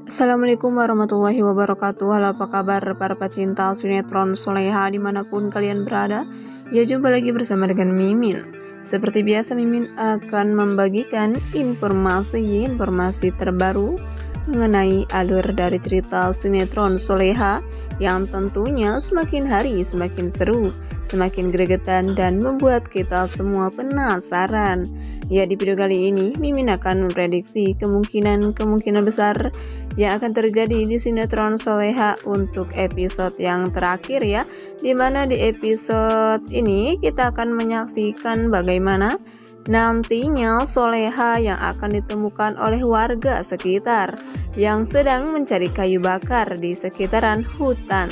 Assalamualaikum warahmatullahi wabarakatuh. Halo, apa kabar para pecinta sinetron Soleha dimanapun kalian berada? Ya, jumpa lagi bersama dengan Mimin. Seperti biasa, Mimin akan membagikan informasi terbaru mengenai alur dari cerita sinetron Soleha yang tentunya semakin hari semakin seru, semakin gregetan dan membuat kita semua penasaran. Ya, di video kali ini Mimin akan memprediksi kemungkinan besar yang akan terjadi di sinetron Soleha untuk episode yang terakhir ya, dimana di episode ini kita akan menyaksikan bagaimana nantinya Soleha yang akan ditemukan oleh warga sekitar yang sedang mencari kayu bakar di sekitaran hutan.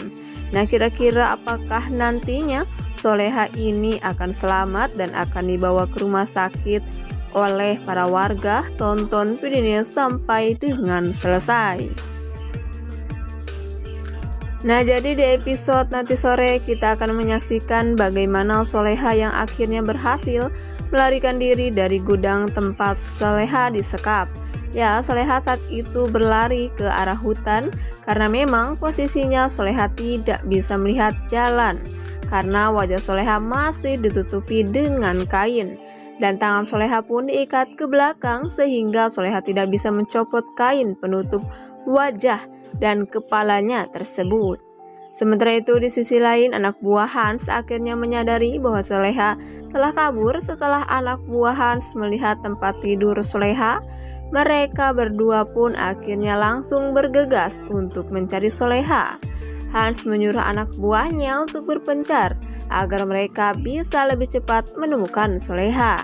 Nah, kira-kira apakah nantinya Soleha ini akan selamat dan akan dibawa ke rumah sakit oleh para warga? Tonton videonya sampai dengan selesai. Nah, jadi di episode nanti sore kita akan menyaksikan bagaimana Soleha yang akhirnya berhasil melarikan diri dari gudang tempat Soleha disekap. Ya, Soleha saat itu berlari ke arah hutan karena memang posisinya Soleha tidak bisa melihat jalan karena wajah Soleha masih ditutupi dengan kain dan tangan Soleha pun diikat ke belakang sehingga Soleha tidak bisa mencopot kain penutup wajah dan kepalanya tersebut. Sementara itu di sisi lain, anak buah Hans akhirnya menyadari bahwa Soleha telah kabur. Setelah anak buah Hans melihat tempat tidur Soleha, mereka berdua pun akhirnya langsung bergegas untuk mencari Soleha. Hans menyuruh anak buahnya untuk berpencar agar mereka bisa lebih cepat menemukan Soleha.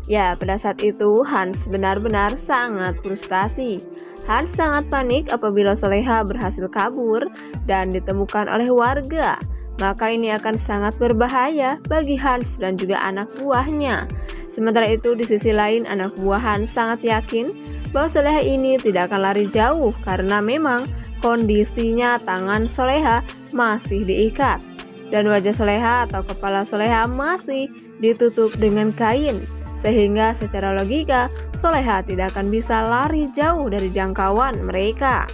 Ya, pada saat itu Hans benar-benar sangat frustasi. Hans sangat panik apabila Soleha berhasil kabur dan ditemukan oleh warga. Maka ini akan sangat berbahaya bagi Hans dan juga anak buahnya. Sementara itu di sisi lain, anak buah Hans sangat yakin bahwa Soleha ini tidak akan lari jauh karena memang kondisinya tangan Soleha masih diikat dan wajah Soleha atau kepala Soleha masih ditutup dengan kain. Sehingga secara logika Soleha tidak akan bisa lari jauh dari jangkauan mereka.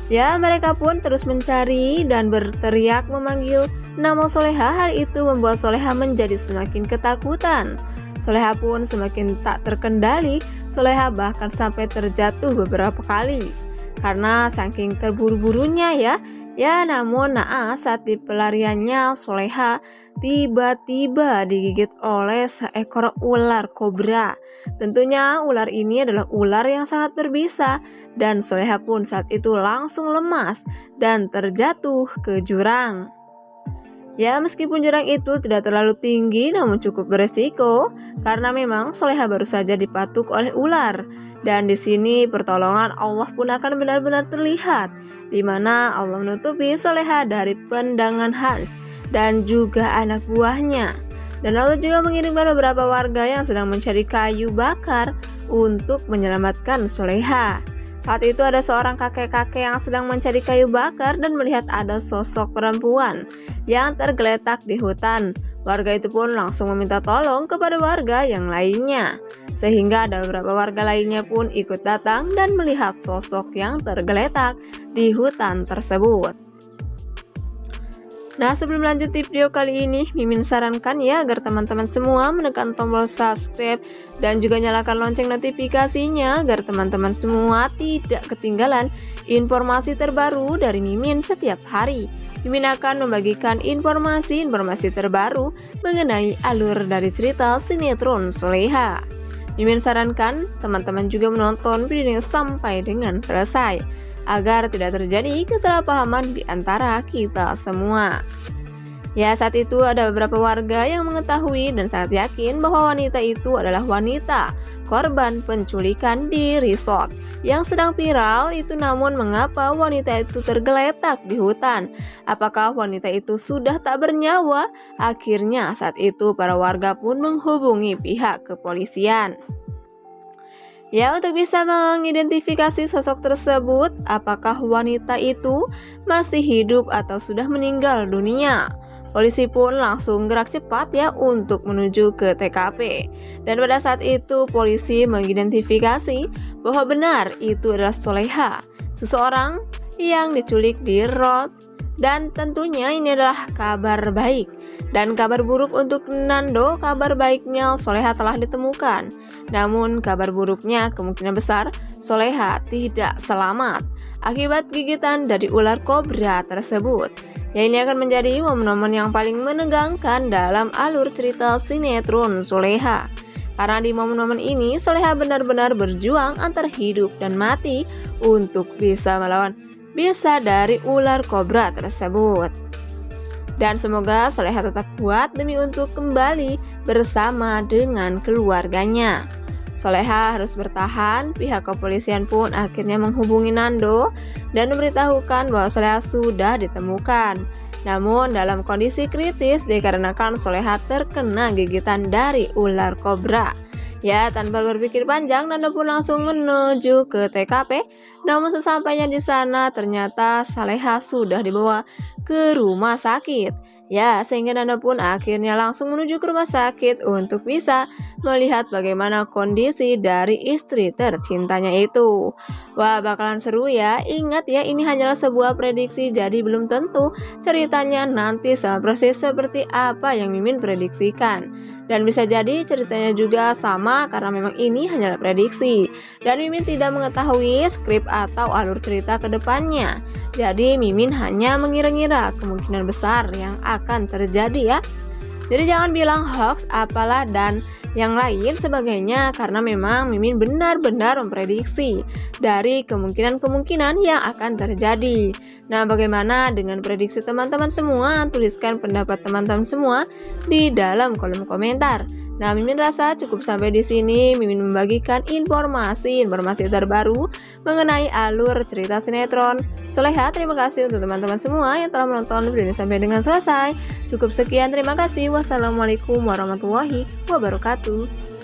Ya, mereka pun terus mencari dan berteriak memanggil nama Soleha. Hal itu membuat Soleha menjadi semakin ketakutan. Soleha pun semakin tak terkendali. Soleha bahkan sampai terjatuh beberapa kali karena saking terburu-burunya ya. Namun naas saat di pelariannya Soleha tiba-tiba digigit oleh seekor ular kobra. Tentunya ular ini adalah ular yang sangat berbisa dan Soleha pun saat itu langsung lemas dan terjatuh ke jurang. Ya, meskipun jurang itu tidak terlalu tinggi namun cukup beresiko karena memang Soleha baru saja dipatuk oleh ular. Dan di sini pertolongan Allah pun akan benar-benar terlihat, di mana Allah menutupi Soleha dari pandangan Hans dan juga anak buahnya. Dan Allah juga mengirimkan beberapa warga yang sedang mencari kayu bakar untuk menyelamatkan Soleha. Saat itu ada seorang kakek-kakek yang sedang mencari kayu bakar dan melihat ada sosok perempuan yang tergeletak di hutan. Warga itu pun langsung meminta tolong kepada warga yang lainnya. Sehingga ada beberapa warga lainnya pun ikut datang dan melihat sosok yang tergeletak di hutan tersebut. Nah, sebelum lanjut di video kali ini, Mimin sarankan ya agar teman-teman semua menekan tombol subscribe dan juga nyalakan lonceng notifikasinya agar teman-teman semua tidak ketinggalan informasi terbaru dari Mimin setiap hari. Mimin akan membagikan informasi terbaru mengenai alur dari cerita sinetron Soleha. Mimin sarankan teman-teman juga menonton videonya sampai dengan selesai agar tidak terjadi kesalahpahaman di antara kita semua. Ya, saat itu ada beberapa warga yang mengetahui dan sangat yakin bahwa wanita itu adalah wanita korban penculikan di resort yang sedang viral itu. Namun mengapa wanita itu tergeletak di hutan? Apakah wanita itu sudah tak bernyawa? Akhirnya saat itu para warga pun menghubungi pihak kepolisian. Ya, untuk bisa mengidentifikasi sosok tersebut, apakah wanita itu masih hidup atau sudah meninggal dunia. Polisi pun langsung gerak cepat ya untuk menuju ke TKP. Dan pada saat itu polisi mengidentifikasi bahwa benar itu adalah Soleha, seseorang yang diculik di Rot. Dan tentunya ini adalah kabar baik. Dan kabar buruk untuk Nando, kabar baiknya Soleha telah ditemukan. Namun kabar buruknya kemungkinan besar Soleha tidak selamat akibat gigitan dari ular kobra tersebut. Ya, ini akan menjadi momen-momen yang paling menegangkan dalam alur cerita sinetron Soleha. Karena di momen-momen ini Soleha benar-benar berjuang antara hidup dan mati untuk bisa melawan bisa dari ular kobra tersebut. Dan semoga Soleha tetap kuat demi untuk kembali bersama dengan keluarganya. Soleha harus bertahan, pihak kepolisian pun akhirnya menghubungi Nando dan memberitahukan bahwa Soleha sudah ditemukan. Namun dalam kondisi kritis dikarenakan Soleha terkena gigitan dari ular kobra. Ya, tanpa berpikir panjang, Nando pun langsung menuju ke TKP. Namun sesampainya di sana, ternyata Soleha sudah dibawa ke rumah sakit. Ya, sehingga Nando pun akhirnya langsung menuju ke rumah sakit untuk bisa melihat bagaimana kondisi dari istri tercintanya itu. Wah, bakalan seru ya. Ingat ya, ini hanyalah sebuah prediksi, jadi belum tentu ceritanya nanti sama persis seperti apa yang Mimin prediksikan. Dan bisa jadi ceritanya juga sama karena memang ini hanyalah prediksi. Dan Mimin tidak mengetahui skrip atau alur cerita ke depannya. Jadi Mimin hanya mengira-ngira kemungkinan besar yang akan terjadi ya. Jadi jangan bilang hoax apalah dan yang lain sebagainya karena memang Mimin benar-benar memprediksi dari kemungkinan-kemungkinan yang akan terjadi. Nah, bagaimana dengan prediksi teman-teman semua? Tuliskan pendapat teman-teman semua di dalam kolom komentar. Nah, Mimin rasa cukup sampai di sini. Mimin membagikan informasi terbaru mengenai alur cerita sinetron Soleha. Terima kasih untuk teman-teman semua yang telah menonton video ini sampai dengan selesai. Cukup sekian, terima kasih. Wassalamualaikum warahmatullahi wabarakatuh.